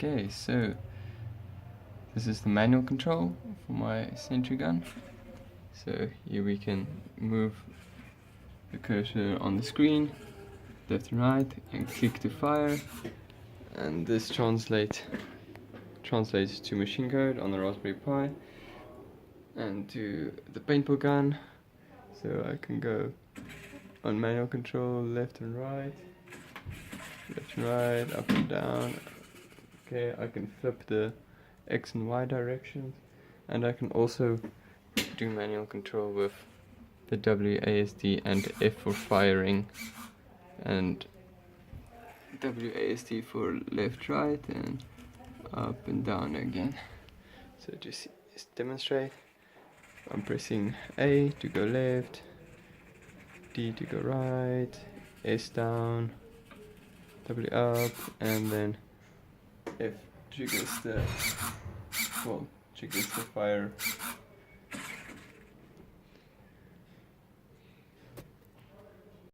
Okay, so this is the manual control for my sentry gun. So here we can move the cursor on the screen, left and right, and click to fire. And this translates to machine code on the Raspberry Pi and to the paintball gun. So I can go on manual control, left and right, up and down. Okay, I can flip the X and Y directions, and I can also do manual control with the WASD and F for firing, and WASD for left, right, and up and down again. So just demonstrate. I'm pressing A to go left, D to go right, S down, W up, and then F triggers the fire